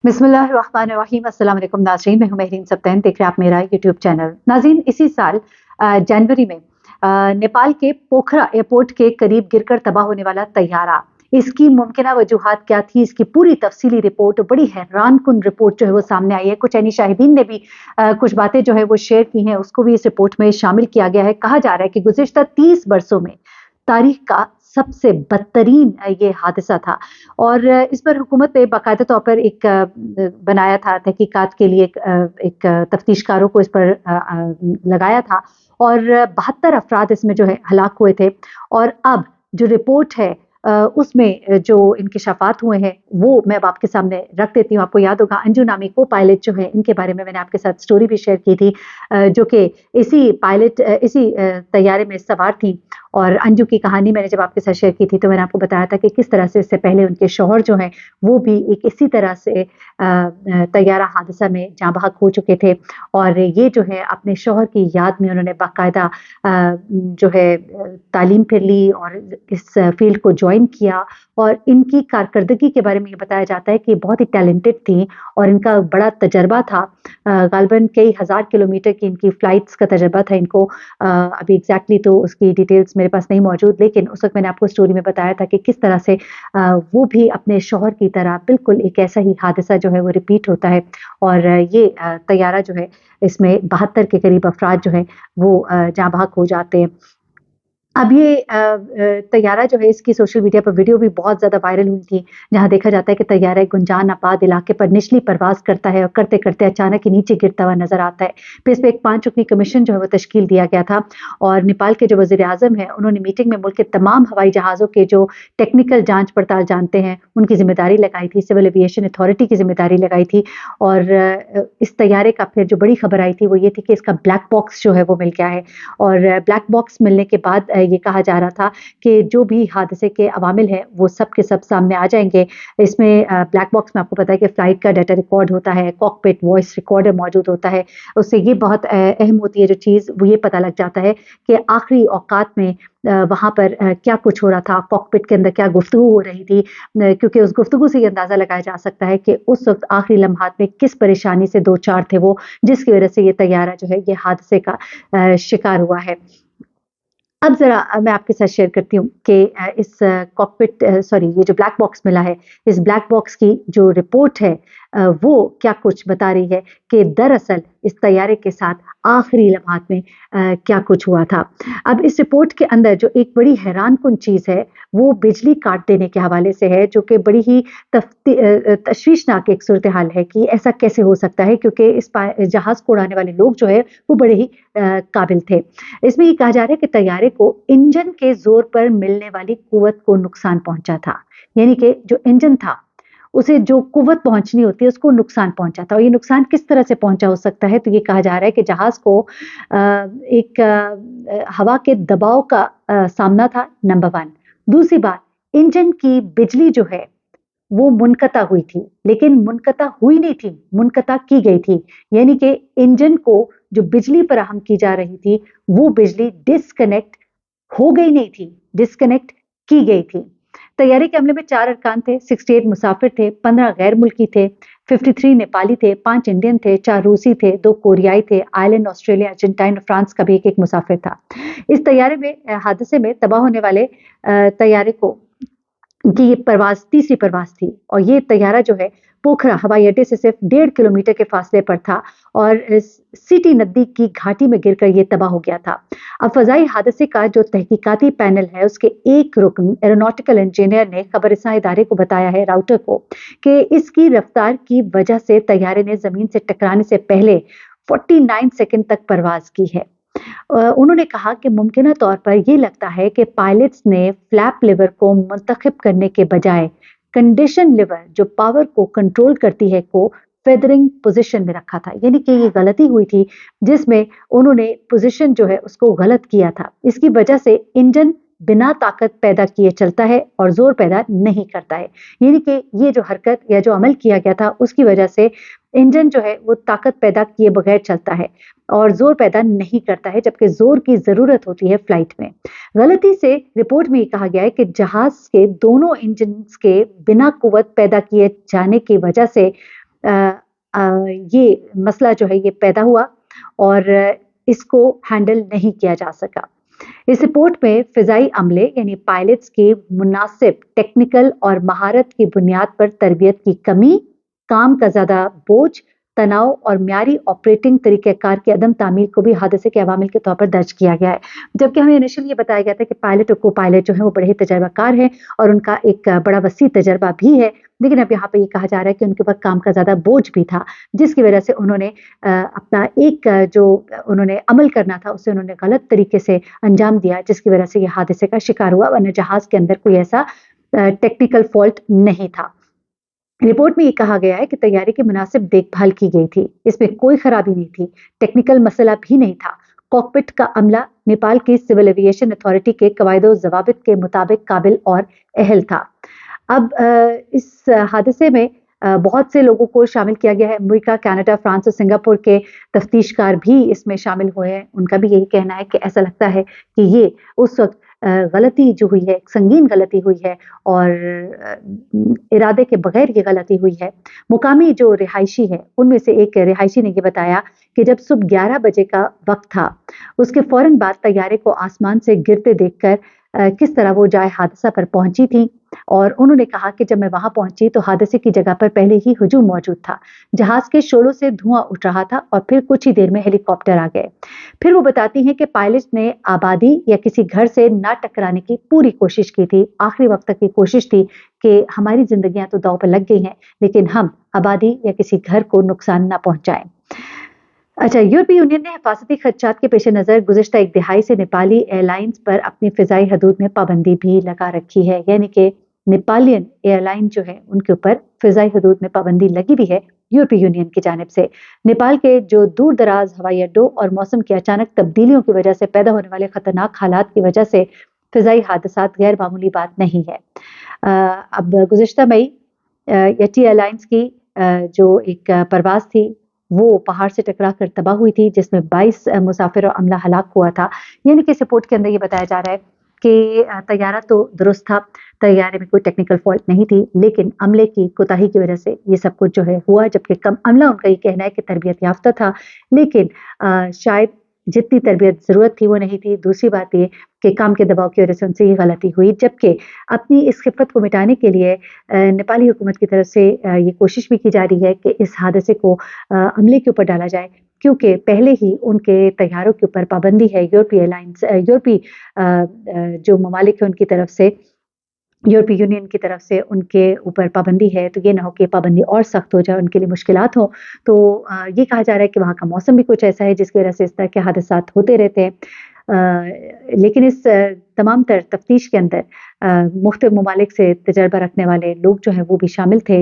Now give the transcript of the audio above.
बिस्मिल्लाहिर्रहमानिर्रहीम। अस्सलाम वालेकुम नाज़रीन, मैं हूं महरीन सब्तैन, देख रहे हैं आप मेरा यूट्यूब चैनल। नाज़रीन, इसी साल जनवरी में नेपाल के पोखरा एयरपोर्ट के करीब गिरकर तबाह होने वाला तैयारा, इसकी मुमकिना वजूहात क्या थी, इसकी पूरी तफसीली रिपोर्ट, बड़ी हैरानकुन रिपोर्ट जो है वो सामने आई है। कुछ यानी शाहिदीन ने भी कुछ बातें जो है वो शेयर की हैं, उसको भी इस रिपोर्ट में शामिल किया गया है। कहा जा रहा है कि गुज़िश्ता 30 बरसों में तारीख का सबसे बदतरीन ये हादसा था। और इस पर हुकूमत ने बाकायदा तौर पर एक बनाया था, तहकीकात के लिए एक तफ्तीशकारों को इस पर लगाया था। और 72 अफराद इसमें जो है हलाक हुए थे। और अब जो रिपोर्ट है उसमें जो इंकिशाफात हुए हैं वो मैं अब आपके सामने रख देती हूँ। आपको याद होगा अंजू नामी को पायलट जो है, इनके बारे में मैंने आपके साथ स्टोरी भी शेयर की थी, जो कि इसी तैयारे में सवार थी। और अंजू की कहानी मैंने जब आपके साथ शेयर की थी तो मैंने आपको बताया था कि किस तरह से इससे पहले उनके शौहर जो हैं वो भी एक इसी तरह से तैयारा हादसा में जाँ बहक हो चुके थे। और ये जो है अपने शौहर की याद में उन्होंने बाकायदा जो है तालीम फिर ली और इस फील्ड को ज्वाइन किया। और इनकी कारकर्दगी के बारे में ये बताया जाता है कि बहुत ही टैलेंटेड थी और इनका बड़ा तजर्बा था। गालबन कई हज़ार किलोमीटर की इनकी फ़्लाइट्स का तजर्बा था इनको। अभी एग्जैक्टली तो उसकी डिटेल्स मेरे पास नहीं मौजूद, लेकिन उस वक्त मैंने आपको स्टोरी में बताया था कि किस तरह से वो भी अपने शौहर की तरह बिल्कुल एक ऐसा ही हादसा जो है वो रिपीट होता है। और ये तैयारा जो है, इसमें 72 के करीब अफराद जो है वो जाँ बहक हो जाते हैं। अब ये तैयारा जो है, इसकी सोशल मीडिया पर वीडियो भी बहुत ज़्यादा वायरल हुई थी, जहाँ देखा जाता है कि तैयारा एक गुंजान आबाद इलाके पर निचली परवाज़ करता है और करते-करते अचानक ही नीचे गिरता हुआ नज़र आता है। फिर इस पे एक 5 रुकनी कमीशन जो है वो तश्कील दिया गया था। और नेपाल के जो वज़ीर-ए-आज़म हैं, उन्होंने मीटिंग में मुल्क के तमाम हवाई जहाज़ों के जो टेक्निकल जाँच-पड़ताल जानते हैं, उनकी ज़िम्मेदारी लगाई थी, सिविल एविएशन अथॉरिटी की ज़िम्मेदारी लगाई थी। और इस तैयारे का फिर जो बड़ी खबर आई थी वो ये थी कि इसका ब्लैक बॉक्स जो है वो मिल गया है। और ब्लैक बॉक्स मिलने के बाद ये कहा जा रहा था कि जो भी हादसे के अवामिल हैं वो सब के सब सामने आ जाएंगे। इसमें ब्लैक बॉक्स में आपको पता है कि फ़्लाइट का डाटा रिकॉर्ड होता है, कॉकपिट वॉइस रिकॉर्डर मौजूद होता है। उससे ये बहुत अहम होती है जो चीज़, वो ये पता लग जाता है कि आखिरी औकात में वहाँ पर क्या कुछ हो रहा था, कॉकपिट के अंदर क्या गुफ्तगू हो रही थी। क्योंकि उस गुफ्तगू से ये अंदाज़ा लगाया जा सकता है कि उस वक्त आखिरी लम्हात में किस परेशानी से दो चार थे वो, जिसकी वजह से ये तैयारा जो है ये हादसे का शिकार हुआ है। अब ज़रा मैं आपके साथ शेयर करती हूँ कि इस कॉकपिट सॉरी, ये जो ब्लैक बॉक्स मिला है, इस ब्लैक बॉक्स की जो रिपोर्ट है वो क्या कुछ बता रही है कि दरअसल इस तैयारे के साथ आखिरी लम्हात में क्या कुछ हुआ था। अब इस रिपोर्ट के अंदर जो एक बड़ी हैरानकुन चीज़ है, वो बिजली काट देने के हवाले से है, जो कि बड़ी ही तशवीशनाक एक सूरत हाल है कि ऐसा कैसे हो सकता है, क्योंकि इस जहाज़ को उड़ाने वाले लोग जो है वो बड़े ही काबिल थे। इसमें ये कहा जा रहा है कि तैयारे को इंजन के जोर पर मिलने वाली कुव्वत को नुकसान पहुंचा था। यानी कि जो इंजन था, उसे जो कुव्वत पहुंचनी होती है उसको नुकसान पहुंचा था। और ये नुकसान किस तरह से पहुंचा हो सकता है, तो ये कहा जा रहा है कि जहाज को एक हवा के दबाव का सामना था, नंबर वन। दूसरी बात, इंजन की बिजली जो है वो मुनक़ता हुई थी, लेकिन मुनक़ता हुई नहीं थी, मुनक़ता की गई थी। यानी कि इंजन को जो बिजली फराहम की जा रही थी, वो बिजली डिस्कनेक्ट हो गई नहीं थी, डिस्कनेक्ट की गई थी। तैयारी के हमले में 4 अरकान थे, 68 मुसाफिर थे, 15 गैर मुल्की थे, 53 नेपाली थे, 5 इंडियन थे, 4 रूसी थे, 2 कोरियाई थे, आयरलैंड, ऑस्ट्रेलिया, अर्जेंटाइन और फ्रांस का भी एक-एक मुसाफिर था। इस तैयारे में हादसे में तबाह होने वाले तैयारे को की ये परवाज़ तीसरी परवाज़ थी। और ये तैयारा जो है पोखरा हवाई अड्डे से सिर्फ 1.5 किलोमीटर के फासले पर था और सिटी नदी की घाटी में गिरकर ये तबाह हो गया था। अब फ़ज़ाई हादसे का जो तहकीकाती पैनल है, उसके एक रुकन एरोनॉटिकल इंजीनियर ने खबरसां इदारे को बताया है, राउटर को, कि इसकी रफ्तार की वजह से तैयारे ने ज़मीन से टकराने से पहले 49 सेकंड तक परवाज़ की है। उन्होंने कहा कि मुमकिना तौर पर ये लगता है कि पायलट्स ने फ्लैप लिवर को मुंतखब करने के बजाय कंडीशन लिवर, जो पावर को कंट्रोल करती है, को फेदरिंग पोजीशन में रखा था। यानी कि ये गलती हुई थी जिसमें उन्होंने पोजीशन जो है उसको गलत किया था। इसकी वजह से इंजन बिना ताकत पैदा किए चलता है और जोर पैदा नहीं करता है। यानी कि ये जो हरकत या जो अमल किया गया था उसकी वजह से इंजन जो है वो ताकत पैदा किए बगैर चलता है और जोर पैदा नहीं करता है, जबकि जोर की जरूरत होती है फ्लाइट में। गलती से रिपोर्ट में ये कहा गया है कि जहाज के दोनों इंजन के बिना कुव्वत पैदा किए जाने की वजह से یہ مسئلہ جو ہے یہ پیدا ہوا اور اس کو ہینڈل نہیں کیا جا سکا۔ اس رپورٹ میں فضائی عملے یعنی پائلٹس کی مناسب ٹیکنیکل اور مہارت کی بنیاد پر تربیت کی کمی، کام کا زیادہ بوجھ، تناؤ اور معیاری آپریٹنگ طریقہ کار کی عدم تعمیل کو بھی حادثے کے عوامل کے طور پر درج کیا گیا ہے، جبکہ ہمیں انیشلی یہ بتایا گیا تھا کہ پائلٹ اور کو پائلٹ جو ہیں وہ بڑے تجربہ کار ہیں اور ان کا ایک بڑا وسیع تجربہ بھی ہے، لیکن اب یہاں پہ یہ کہا جا رہا ہے کہ ان کے اوپر کام کا زیادہ بوجھ بھی تھا، جس کی وجہ سے انہوں نے اپنا ایک جو انہوں نے عمل کرنا تھا اسے انہوں نے غلط طریقے سے انجام دیا، جس کی وجہ سے یہ حادثے کا شکار ہوا، ورنہ جہاز کے اندر کوئی ایسا ٹیکنیکل فالٹ نہیں تھا۔ رپورٹ میں یہ کہا گیا ہے کہ طیارے کی مناسب دیکھ بھال کی گئی تھی، اس میں کوئی خرابی نہیں تھی، ٹیکنیکل مسئلہ بھی نہیں تھا، کاکپٹ کا عملہ نیپال کی سول ایویشن اتھارٹی کے قواعد و ضوابط کے مطابق قابل اور اہل تھا۔ اب اس حادثے میں بہت سے لوگوں کو شامل کیا گیا ہے، امریکہ، کینیڈا، فرانس اور سنگاپور کے تفتیش کار بھی اس میں شامل ہوئے ہیں، ان کا بھی یہی کہنا ہے کہ ایسا لگتا ہے کہ یہ اس وقت غلطی جو ہوئی ہے، ایک سنگین غلطی ہوئی ہے اور ارادے کے بغیر یہ غلطی ہوئی ہے۔ مقامی جو رہائشی ہے ان میں سے ایک رہائشی نے یہ بتایا کہ جب صبح 11 بجے کا وقت تھا، اس کے فوراً بعد طیارے کو آسمان سے گرتے دیکھ کر کس طرح وہ جائے حادثہ پر پہنچی تھی، اور انہوں نے کہا کہ جب میں وہاں پہنچی تو حادثے کی جگہ پر پہلے ہی ہجوم موجود تھا، جہاز کے شعلوں سے دھواں اٹھ رہا تھا اور پھر کچھ ہی دیر میں ہیلی کاپٹر آ گئے۔ پھر وہ بتاتی ہیں کہ پائلٹ نے آبادی یا کسی گھر سے نہ ٹکرانے کی پوری کوشش کی تھی، آخری وقت تک یہ کوشش تھی کہ ہماری زندگیاں تو داؤ پر لگ گئی ہیں لیکن ہم آبادی یا کسی گھر کو نقصان نہ پہنچائیں۔ اچھا، یورپی یونین نے حفاظتی خدشات کے پیش نظر گزشتہ ایک دہائی سے نیپالی ایئر لائنز پر اپنی فضائی حدود میں پابندی بھی لگا رکھی ہے، یعنی کہ نیپالین ایئر لائن جو ہے ان کے اوپر فضائی حدود میں پابندی لگی بھی ہے یورپی یونین کی جانب سے۔ نیپال کے جو دور دراز ہوائی اڈوں اور موسم کی اچانک تبدیلیوں کی وجہ سے پیدا ہونے والے خطرناک حالات کی وجہ سے فضائی حادثات غیر معمولی بات نہیں ہے۔ اب گزشتہ مئی یٹی ایئر لائنز کی جو ایک پرواز تھی وہ پہاڑ سے ٹکرا کر تباہ ہوئی تھی، جس میں 22 مسافر اور عملہ ہلاک ہوا تھا، یعنی کہ اس رپورٹ کے اندر یہ بتایا جا رہا ہے کہ طیارہ تو درست تھا، طیارے میں کوئی ٹیکنیکل فالٹ نہیں تھی، لیکن عملے کی کوتاہی کی وجہ سے یہ سب کچھ جو ہے ہوا، جبکہ کم عملہ ان کا یہ کہنا ہے کہ تربیت یافتہ تھا، لیکن شاید جتنی تربیت ضرورت تھی وہ نہیں تھی۔ دوسری بات یہ کہ کام کے دباؤ کی وجہ سے ان سے یہ غلطی ہوئی، جبکہ اپنی اس خفت کو مٹانے کے لیے نیپالی حکومت کی طرف سے یہ کوشش بھی کی جا رہی ہے کہ اس حادثے کو عملے کے اوپر ڈالا جائے، کیونکہ پہلے ہی ان کے طیاروں کے اوپر پابندی ہے، یورپی ایئر لائنز یورپی جو ممالک ہیں ان کی طرف سے، یورپی یونین کی طرف سے ان کے اوپر پابندی ہے، تو یہ نہ ہو کہ پابندی اور سخت ہو جائے، ان کے لیے مشکلات ہوں۔ تو یہ کہا جا رہا ہے کہ وہاں کا موسم بھی کچھ ایسا ہے جس کی وجہ سے اس طرح کے حادثات ہوتے رہتے ہیں، لیکن اس تمام تر تفتیش کے اندر مختلف ممالک سے تجربہ رکھنے والے لوگ جو ہیں وہ بھی شامل تھے۔